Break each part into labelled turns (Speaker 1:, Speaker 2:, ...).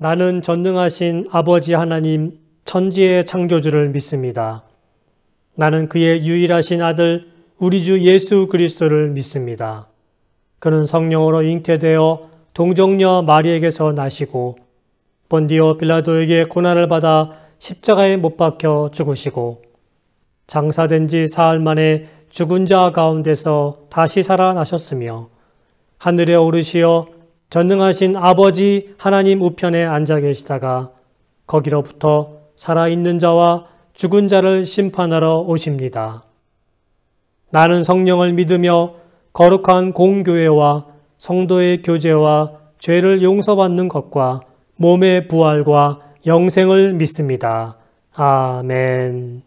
Speaker 1: 나는 전능하신 아버지 하나님 천지의 창조주를 믿습니다. 나는 그의 유일하신 아들 우리 주 예수 그리스도를 믿습니다. 그는 성령으로 잉태되어 동정녀 마리에게서 나시고 본디오 빌라도에게 고난을 받아 십자가에 못 박혀 죽으시고 장사된 지 사흘 만에 죽은 자 가운데서 다시 살아나셨으며 하늘에 오르시어 전능하신 아버지 하나님 우편에 앉아 계시다가 거기로부터 살아있는 자와 죽은 자를 심판하러 오십니다. 나는 성령을 믿으며 거룩한 공교회와 성도의 교제와 죄를 용서받는 것과 몸의 부활과 영생을 믿습니다. 아멘.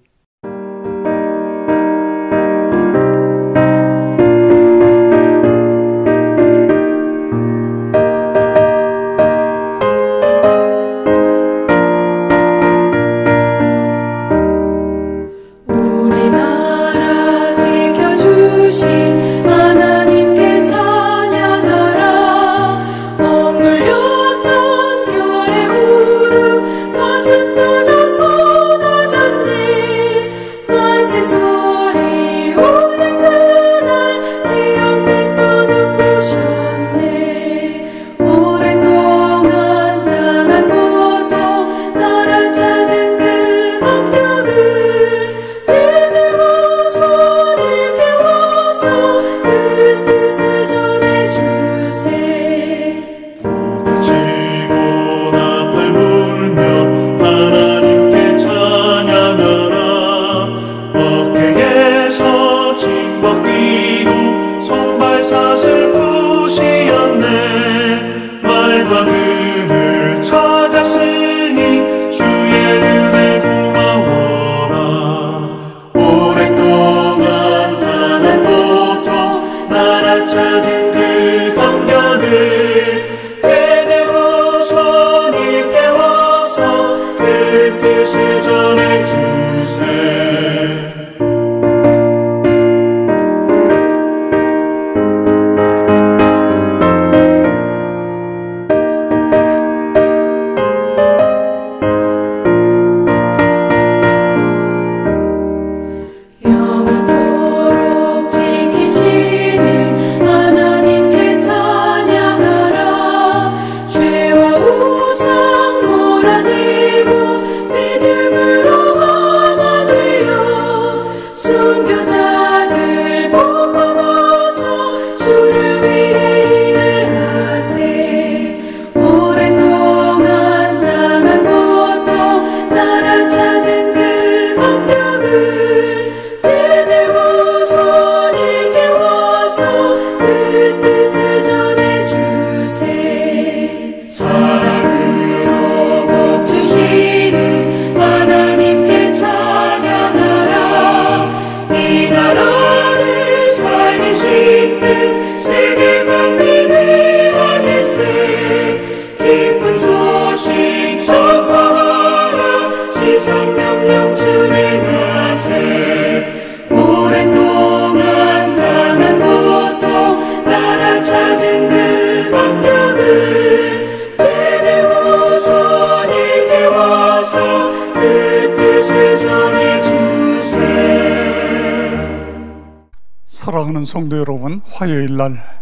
Speaker 2: 사랑하는 성도 여러분, 화요일 날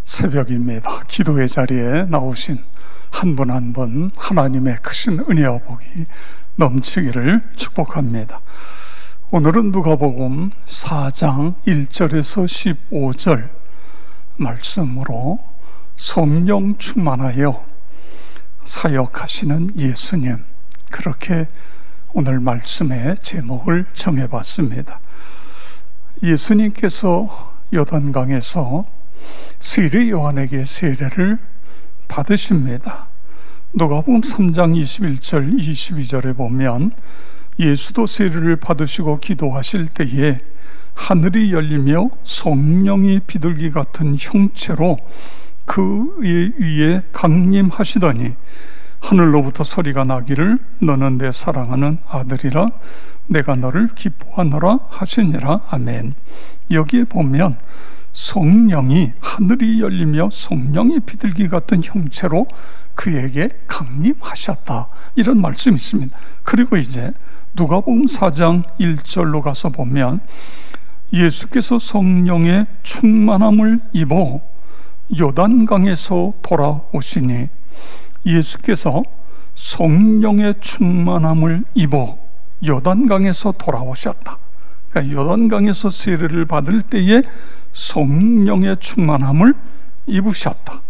Speaker 2: 새벽입니다. 기도의 자리에 나오신 한 분 한 분 하나님의 크신 은혜와 복이 넘치기를 축복합니다. 오늘은 누가복음 4장 1절에서 15절 말씀으로 성령 충만하여 사역하시는 예수님, 그렇게 오늘 말씀의 제목을 정해봤습니다. 예수님께서 요단강에서 세례 요한에게 세례를 받으십니다. 누가복음 3장 21절 22절에 보면 예수도 세례를 받으시고 기도하실 때에 하늘이 열리며 성령이 비둘기 같은 형체로 그의 위에 강림하시더니 하늘로부터 소리가 나기를 너는 내 사랑하는 아들이라 내가 너를 기뻐하노라 하시니라. 아멘. 여기에 보면 성령이, 하늘이 열리며 성령의 비둘기 같은 형체로 그에게 강림하셨다, 이런 말씀이 있습니다. 그리고 이제 누가복음 4장 1절로 가서 보면 예수께서 성령의 충만함을 입어 요단강에서 돌아오시니, 예수께서 성령의 충만함을 입어 요단강에서 돌아오셨다. 그러니까 요단강에서 세례를 받을 때에 성령의 충만함을 입으셨다.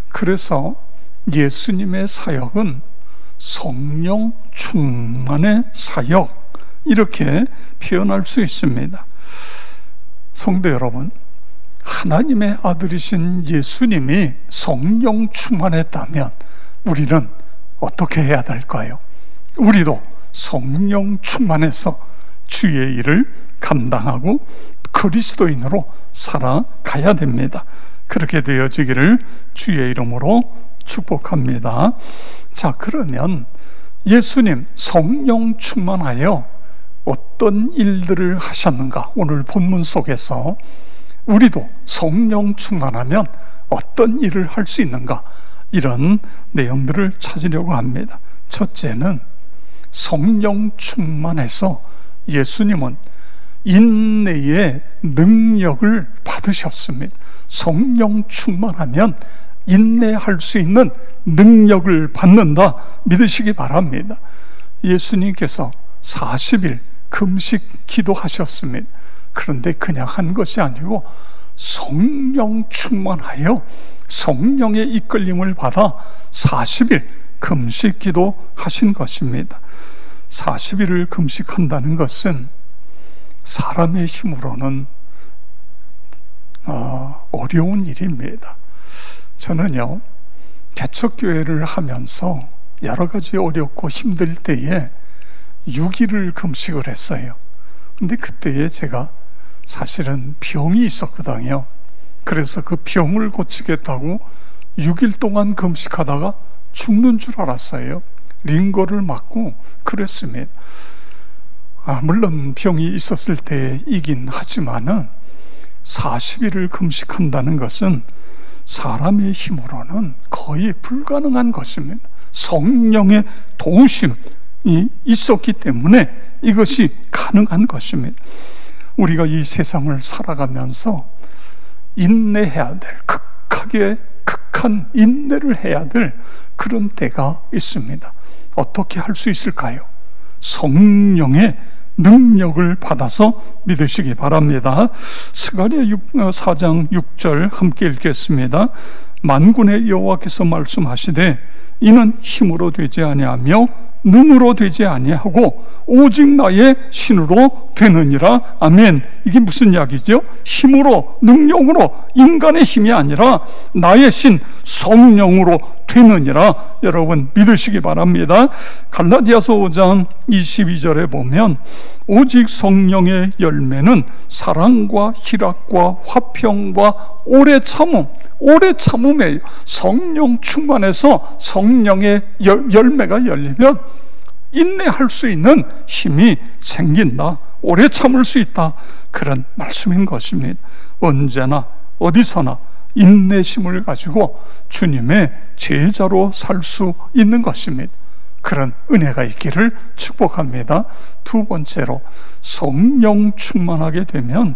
Speaker 2: 그래서 예수님의 사역은 성령 충만의 사역, 이렇게 표현할 수 있습니다. 성도 여러분, 하나님의 아들이신 예수님이 성령 충만했다면 우리는 어떻게 해야 될까요? 우리도 성령 충만해서 주의 일을 감당하고 그리스도인으로 살아가야 됩니다. 그렇게 되어지기를 주의 이름으로 축복합니다. 자, 그러면 예수님 성령 충만하여 어떤 일들을 하셨는가? 오늘 본문 속에서 우리도 성령 충만하면 어떤 일을 할 수 있는가? 이런 내용들을 찾으려고 합니다. 첫째는 성령 충만해서 예수님은 인내의 능력을 받으셨습니다. 성령 충만하면 인내할 수 있는 능력을 받는다, 믿으시기 바랍니다. 예수님께서 40일 금식 기도하셨습니다. 그런데 그냥 한 것이 아니고 성령 충만하여 성령의 이끌림을 받아 40일 금식 기도하신 것입니다. 40일을 금식한다는 것은 사람의 힘으로는 어려운 일입니다. 저는요, 개척교회를 하면서 여러 가지 어렵고 힘들 때에 6일을 금식을 했어요. 근데 그때에 제가 사실은 병이 있었거든요. 그래서 그 병을 고치겠다고 6일 동안 금식하다가 죽는 줄 알았어요. 링거를 맞고 그랬습니다. 물론 병이 있었을 때이긴 하지만은 40일을 금식한다는 것은 사람의 힘으로는 거의 불가능한 것입니다. 성령의 도우심이 있었기 때문에 이것이 가능한 것입니다. 우리가 이 세상을 살아가면서 인내해야 될, 극한 인내를 해야 될 그런 때가 있습니다. 어떻게 할 수 있을까요? 성령의 능력을 받아서 믿으시기 바랍니다. 스가랴 4장 6절 함께 읽겠습니다. 만군의 여호와께서 말씀하시되 이는 힘으로 되지 아니하며 능으로 되지 아니하고 오직 나의 신으로 되느니라. 아멘. 이게 무슨 이야기죠? 힘으로, 능력으로, 인간의 힘이 아니라 나의 신 성령으로 되느니라. 여러분 믿으시기 바랍니다. 갈라디아서 5장 22절에 보면 오직 성령의 열매는 사랑과 희락과 화평과 오래 참음이에요. 성령 충만해서 성령의 열매가 열리면 인내할 수 있는 힘이 생긴다, 오래 참을 수 있다, 그런 말씀인 것입니다. 언제나 어디서나 인내심을 가지고 주님의 제자로 살 수 있는 것입니다. 그런 은혜가 있기를 축복합니다. 두 번째로, 성령 충만하게 되면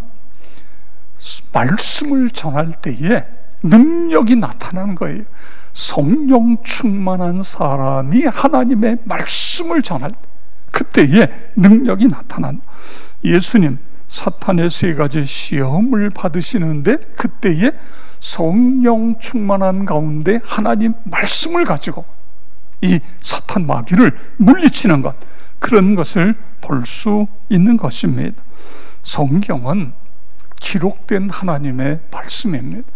Speaker 2: 말씀을 전할 때에 능력이 나타나는 거예요. 성령 충만한 사람이 하나님의 말씀을 전할 때 그때에 능력이 나타난다. 예수님 사탄의 3가지 시험을 받으시는데 그때에 성령 충만한 가운데 하나님 말씀을 가지고 이 사탄 마귀를 물리치는 것, 그런 것을 볼 수 있는 것입니다. 성경은 기록된 하나님의 말씀입니다.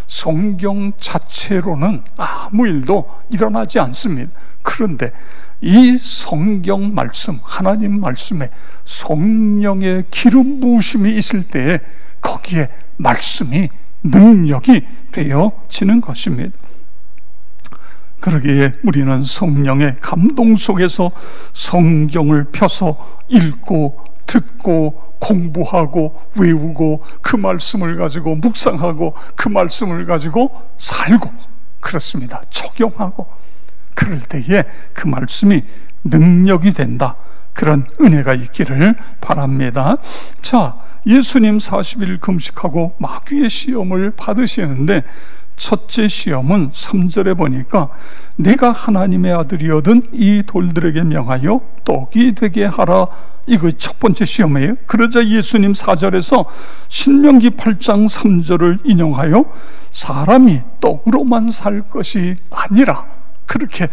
Speaker 2: 성경 자체로는 아무 일도 일어나지 않습니다. 그런데 이 성경 말씀, 하나님 말씀에 성령의 기름 부으심이 있을 때에 거기에 말씀이 능력이 되어지는 것입니다. 그러기에 우리는 성령의 감동 속에서 성경을 펴서 읽고 듣고 공부하고 외우고 그 말씀을 가지고 묵상하고 그 말씀을 가지고 살고 그렇습니다. 적용하고 그럴 때에 그 말씀이 능력이 된다. 그런 은혜가 있기를 바랍니다. 자, 예수님 40일 금식하고 마귀의 시험을 받으시는데 첫째 시험은 3절에 보니까 내가 하나님의 아들이거든 이 돌들에게 명하여 떡이 되게 하라. 이거 첫 번째 시험이에요. 그러자 예수님 4절에서 신명기 8장 3절을 인용하여 사람이 떡으로만 살 것이 아니라 그렇게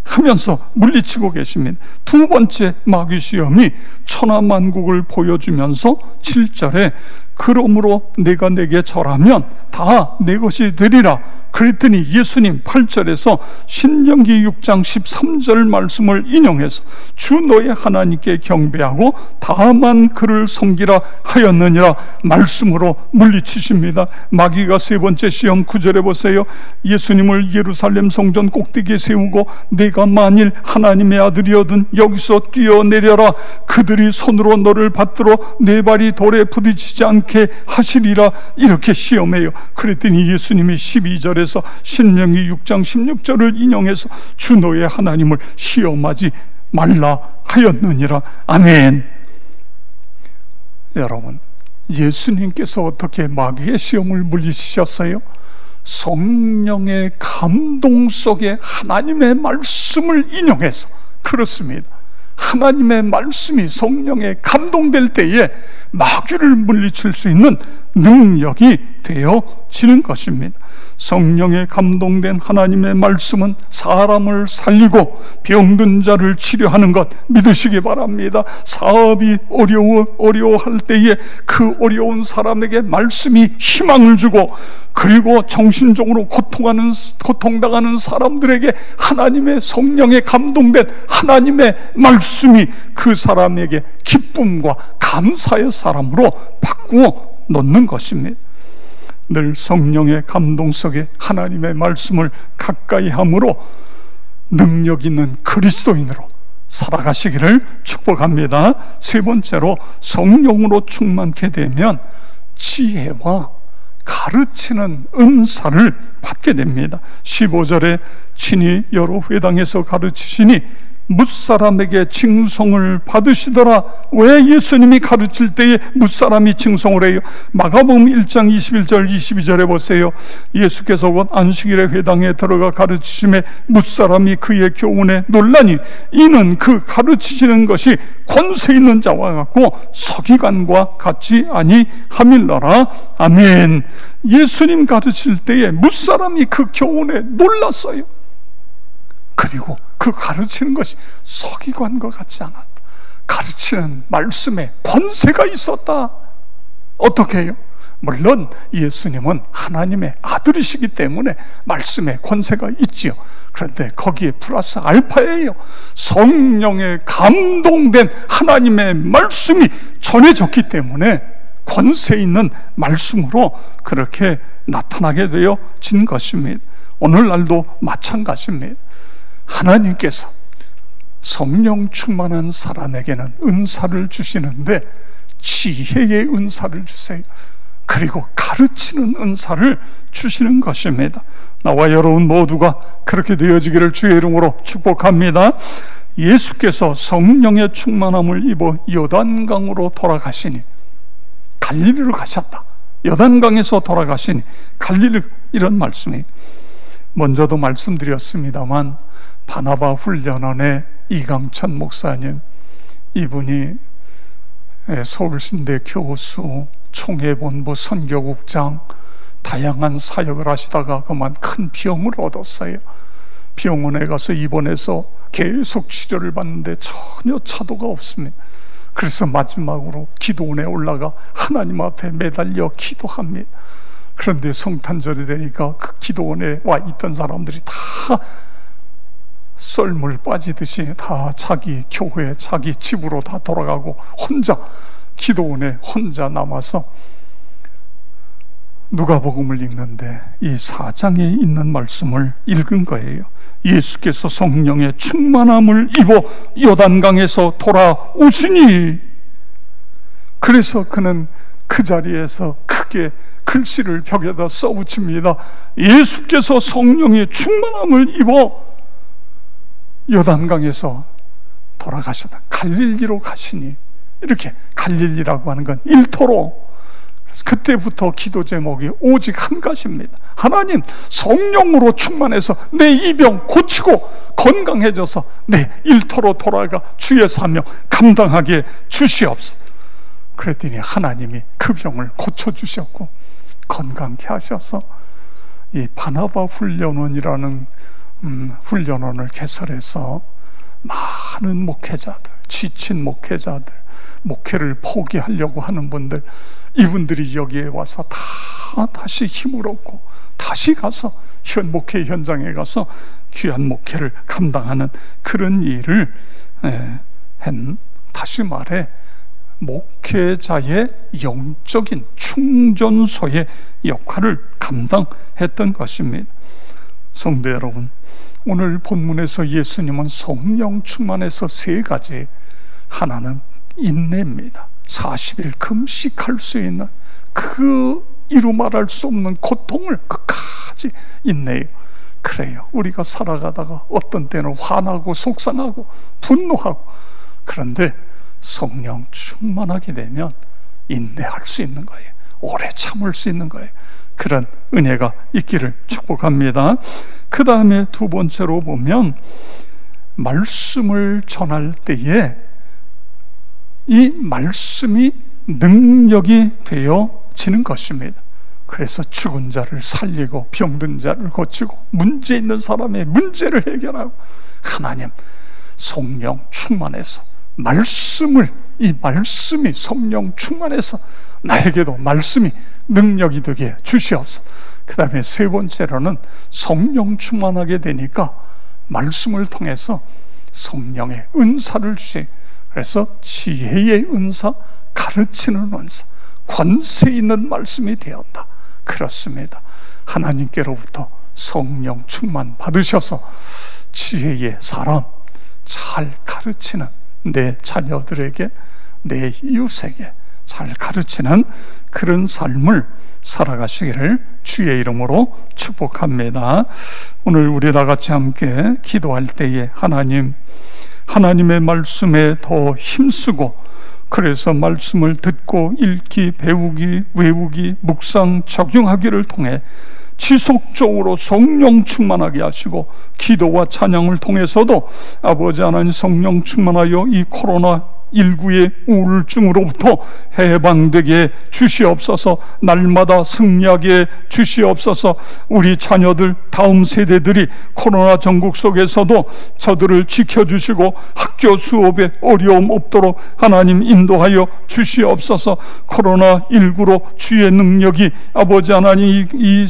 Speaker 2: 하면서 물리치고 계십니다. 두 번째 마귀 시험이 천하만국을 보여주면서 7절에 그러므로 내가 내게 절하면 다 내 것이 되리라. 그랬더니 예수님 8절에서 신명기 6장 13절 말씀을 인용해서 주 너의 하나님께 경배하고 다만 그를 섬기라 하였느니라 말씀으로 물리치십니다. 마귀가 세 번째 시험 9절에 보세요. 예수님을 예루살렘 성전 꼭대기에 세우고 내가 만일 하나님의 아들이거든 여기서 뛰어내려라. 그들이 손으로 너를 받들어 네 발이 돌에 부딪히지 않게 하시리라. 이렇게 시험해요. 그랬더니 예수님이 12절에 신명기 6장 16절을 인용해서 주 너의 하나님을 시험하지 말라 하였느니라. 아멘. 여러분, 예수님께서 어떻게 마귀의 시험을 물리치셨어요? 성령의 감동 속에 하나님의 말씀을 인용해서 그렇습니다. 하나님의 말씀이 성령에 감동될 때에 마귀를 물리칠 수 있는 능력이 되어지는 것입니다. 성령에 감동된 하나님의 말씀은 사람을 살리고 병든 자를 치료하는 것 믿으시기 바랍니다. 사업이 어려워할 때에 그 어려운 사람에게 말씀이 희망을 주고 그리고 정신적으로 고통당하는 사람들에게 하나님의 성령에 감동된 하나님의 말씀이 그 사람에게 기쁨과 감사의 사람으로 바꾸어 놓는 것입니다. 늘 성령의 감동 속에 하나님의 말씀을 가까이 함으로 능력 있는 그리스도인으로 살아가시기를 축복합니다. 세 번째로 성령으로 충만케 되면 지혜와 가르치는 은사를 받게 됩니다. 15절에 친히 여러 회당에서 가르치시니 뭇사람에게 칭송을 받으시더라. 왜 예수님이 가르칠 때에 뭇사람이 칭송을 해요? 마가복음 1장 21절 22절에 보세요. 예수께서 곧 안식일에 회당에 들어가 가르치심에 뭇사람이 그의 교훈에 놀라니 이는 그 가르치시는 것이 권세 있는 자와 같고 서기관과 같지 아니함일러라. 아멘. 예수님 가르칠 때에 뭇사람이 그 교훈에 놀랐어요. 그리고 그 가르치는 것이 서기관과 같지 않았다. 가르치는 말씀에 권세가 있었다. 어떻게 해요? 물론 예수님은 하나님의 아들이시기 때문에 말씀에 권세가 있지요. 그런데 거기에 플러스 알파예요. 성령에 감동된 하나님의 말씀이 전해졌기 때문에 권세 있는 말씀으로 그렇게 나타나게 되어진 것입니다. 오늘날도 마찬가지입니다. 하나님께서 성령 충만한 사람에게는 은사를 주시는데 지혜의 은사를 주세요. 그리고 가르치는 은사를 주시는 것입니다. 나와 여러분 모두가 그렇게 되어지기를 주의 이름으로 축복합니다. 예수께서 성령의 충만함을 입어 요단강으로 돌아가시니 갈릴리로 가셨다. 요단강에서 돌아가시니 갈릴리, 이런 말씀이에요. 먼저도 말씀드렸습니다만 바나바 훈련원의 이강천 목사님, 이분이 서울신대 교수, 총회본부 선교국장, 다양한 사역을 하시다가 그만 큰 병을 얻었어요. 병원에 가서 입원해서 계속 치료를 받는데 전혀 차도가 없습니다. 그래서 마지막으로 기도원에 올라가 하나님 앞에 매달려 기도합니다. 그런데 성탄절이 되니까 그 기도원에 와 있던 사람들이 다 썰물 빠지듯이 다 자기 교회, 자기 집으로 다 돌아가고 혼자 기도원에 혼자 남아서 누가복음을 읽는데 이 4장에 있는 말씀을 읽은 거예요. 예수께서 성령의 충만함을 입어 요단강에서 돌아오시니 그래서 그는 그 자리에서 크게 글씨를 벽에다 써붙입니다. 예수께서 성령의 충만함을 입어 요단강에서 돌아가셨다. 갈릴리로 가시니, 이렇게 갈릴리라고 하는 건 일터로. 그때부터 기도 제목이 오직 한 가지입니다. 하나님, 성령으로 충만해서 내 이 병 고치고 건강해져서 내 일터로 돌아가 주의 사명 감당하게 주시옵소서. 그랬더니 하나님이 그 병을 고쳐주셨고 건강케 하셔서 이 바나바 훈련원이라는 훈련원을 개설해서 많은 목회자들, 지친 목회자들, 목회를 포기하려고 하는 분들, 이분들이 여기에 와서 다시 힘을 얻고 다시 가서 목회 현장에 가서 귀한 목회를 감당하는 그런 일을 다시 말해 목회자의 영적인 충전소의 역할을 감당했던 것입니다. 성도 여러분, 오늘 본문에서 예수님은 성령 충만해서 세 가지, 하나는 인내입니다. 40일 금식할 수 있는 그 이루 말할 수 없는 고통을 끝까지 인내해요. 그래요. 우리가 살아가다가 어떤 때는 화나고 속상하고 분노하고, 그런데 성령 충만하게 되면 인내할 수 있는 거예요. 오래 참을 수 있는 거예요. 그런 은혜가 있기를 축복합니다. 그 다음에 두 번째로 보면 말씀을 전할 때에 이 말씀이 능력이 되어지는 것입니다. 그래서 죽은 자를 살리고 병든 자를 고치고 문제 있는 사람의 문제를 해결하고, 하나님 성령 충만해서 이 말씀이 성령 충만해서 나에게도 말씀이 능력이 되게 주시옵소서. 그 다음에 세 번째로는 성령 충만하게 되니까 말씀을 통해서 성령의 은사를 주시. 그래서 지혜의 은사, 가르치는 은사, 권세 있는 말씀이 되었다. 그렇습니다. 하나님께로부터 성령 충만 받으셔서 지혜의 사람, 잘 가르치는 내 자녀들에게, 내 이웃에게 잘 가르치는 그런 삶을 살아가시기를 주의 이름으로 축복합니다. 오늘 우리 다 같이 함께 기도할 때에 하나님의 말씀에 더 힘쓰고, 그래서 말씀을 듣고 읽기, 배우기, 외우기, 묵상, 적용하기를 통해 지속적으로 성령 충만하게 하시고, 기도와 찬양을 통해서도 아버지 하나님 성령 충만하여 이 코로나19의 우울증으로부터 해방되게 주시옵소서. 날마다 승리하게 주시옵소서. 우리 자녀들, 다음 세대들이 코로나 전국 속에서도 저들을 지켜주시고 학교 수업에 어려움 없도록 하나님 인도하여 주시옵소서. 코로나19로 주의 능력이 아버지 하나님 이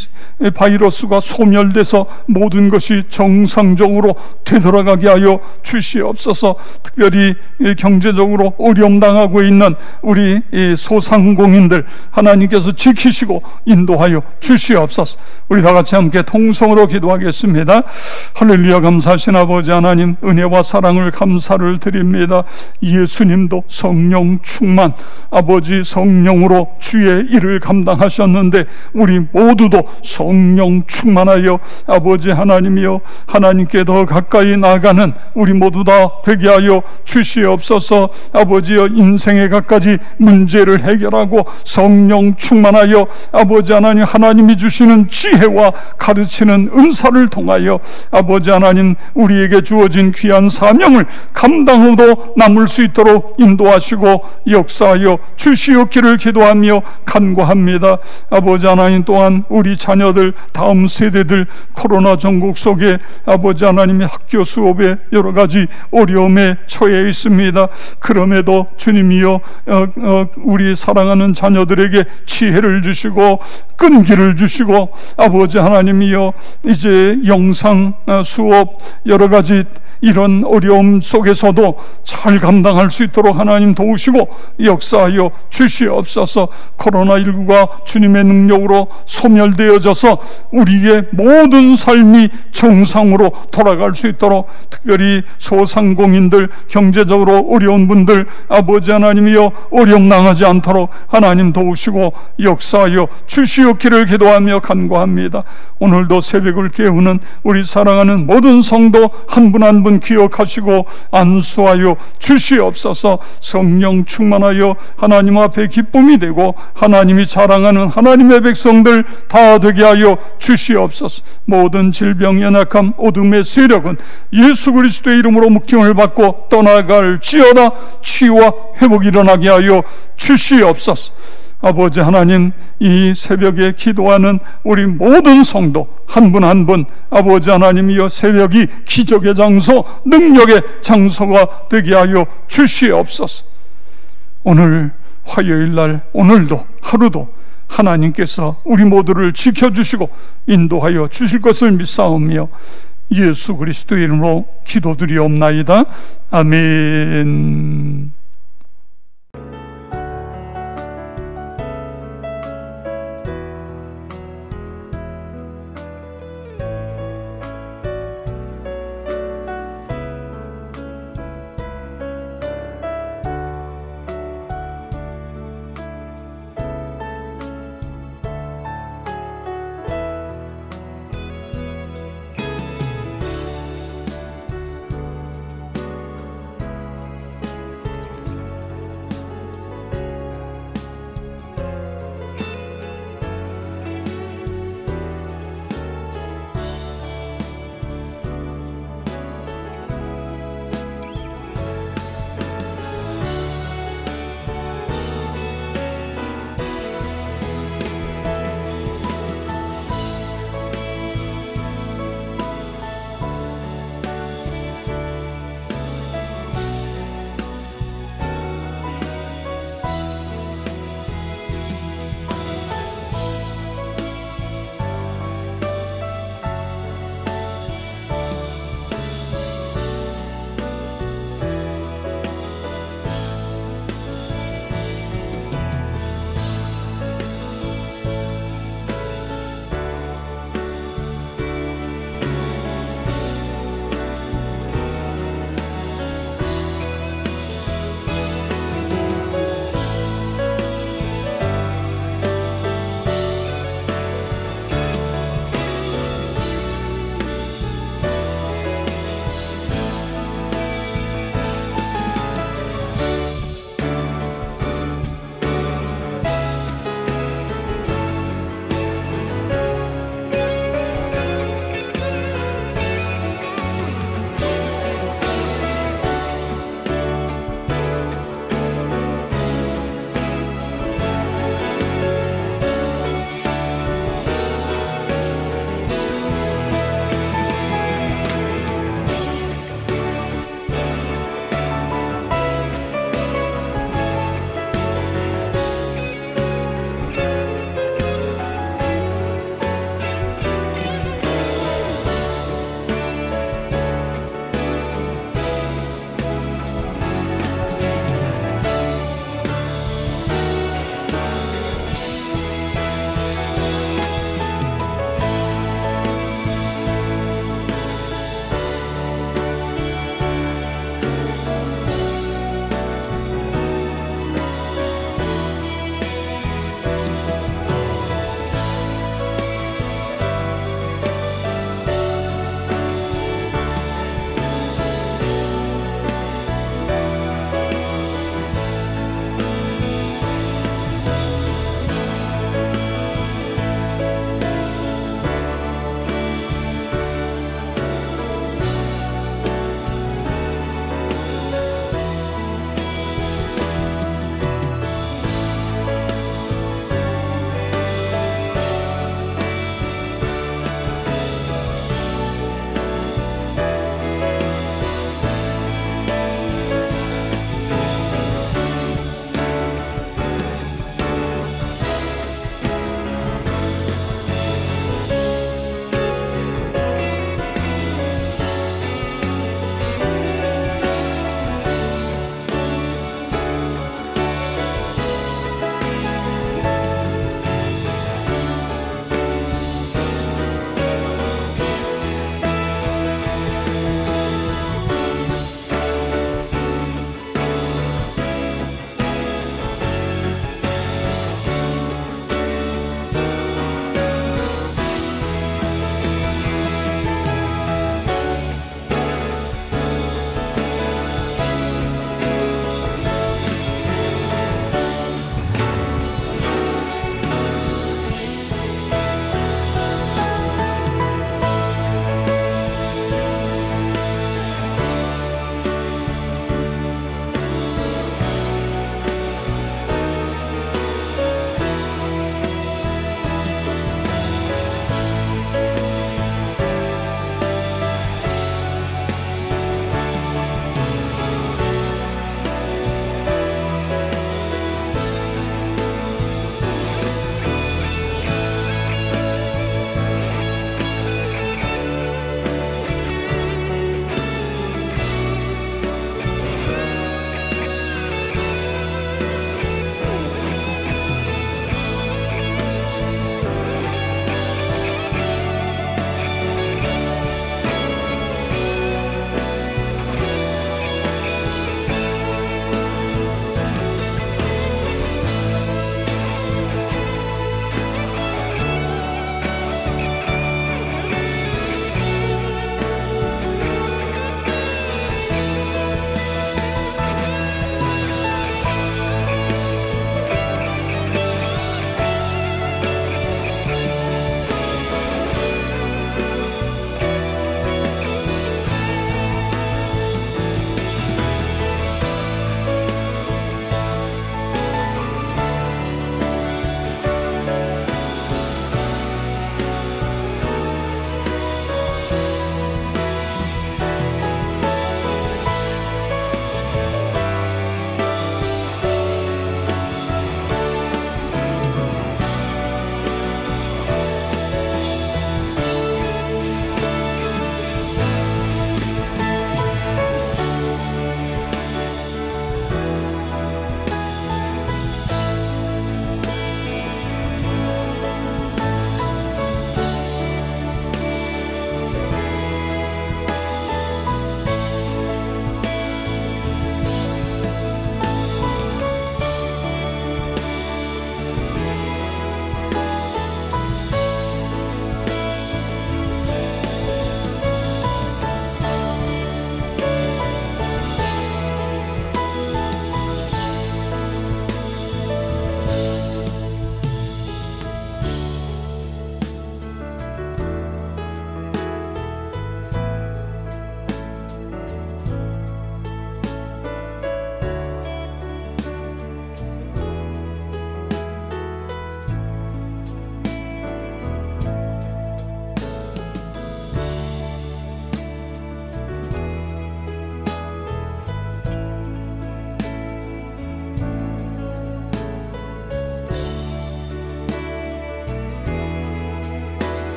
Speaker 2: 바이러스가 소멸돼서 모든 것이 정상적으로 되돌아가게 하여 주시옵소서. 특별히 경제적으로 어려움 당하고 있는 우리 소상공인들 하나님께서 지키시고 인도하여 주시옵소서. 우리 다 같이 함께 통성으로 기도하겠습니다. 할렐루야. 감사하신 아버지 하나님, 은혜와 사랑을 감사를 드립니다. 예수님도 성령 충만, 아버지 성령으로 주의 일을 감당하셨는데 우리 모두도 성령 충만하여 아버지 하나님이여 하나님께 더 가까이 나가는 우리 모두 다 되게 하여 주시옵소서. 아버지여 인생의 갖가지 문제를 해결하고 성령 충만하여 아버지 하나님, 하나님이 주시는 지혜와 가르치는 은사를 통하여 아버지 하나님 우리에게 주어진 귀한 사명을 감당하고 남을 수 있도록 인도하시고 역사하여 주시옵기를 기도하며 간구합니다. 아버지 하나님 또한 우리 자녀들, 다음 세대들 코로나 전국 속에 아버지 하나님의 학교 수업에 여러 가지 어려움에 처해 있습니다. 그럼에도 주님이여 우리 사랑하는 자녀들에게 지혜를 주시고 끈기를 주시고 아버지 하나님이여 이제 영상 수업 여러 가지 이런 어려움 속에서도 잘 감당할 수 있도록 하나님 도우시고 역사하여 주시옵소서. 코로나19가 주님의 능력으로 소멸되어져서 우리의 모든 삶이 정상으로 돌아갈 수 있도록, 특별히 소상공인들, 경제적으로 어려운 분들 아버지 하나님이여 어려움 당하지 않도록 하나님 도우시고 역사하여 주시옵기를 기도하며 간구합니다. 오늘도 새벽을 깨우는 우리 사랑하는 모든 성도 한 분 한 분 기억하시고 안수하여 주시옵소서. 성령 충만하여 하나님 앞에 기쁨이 되고 하나님이 자랑하는 하나님의 백성들 다 되게 하여 주시옵소서. 모든 질병, 연약함, 어둠의 세력은 예수 그리스도의 이름으로 묶임을 받고 떠나갈지어다. 치유와 회복이 일어나게 하여 주시옵소서. 아버지 하나님, 이 새벽에 기도하는 우리 모든 성도 한 분 한 분 아버지 하나님이여 새벽이 기적의 장소, 능력의 장소가 되게 하여 주시옵소서. 오늘 화요일날 오늘도 하루도 하나님께서 우리 모두를 지켜주시고 인도하여 주실 것을 믿사오며 예수 그리스도의 이름으로 기도드리옵나이다. 아멘.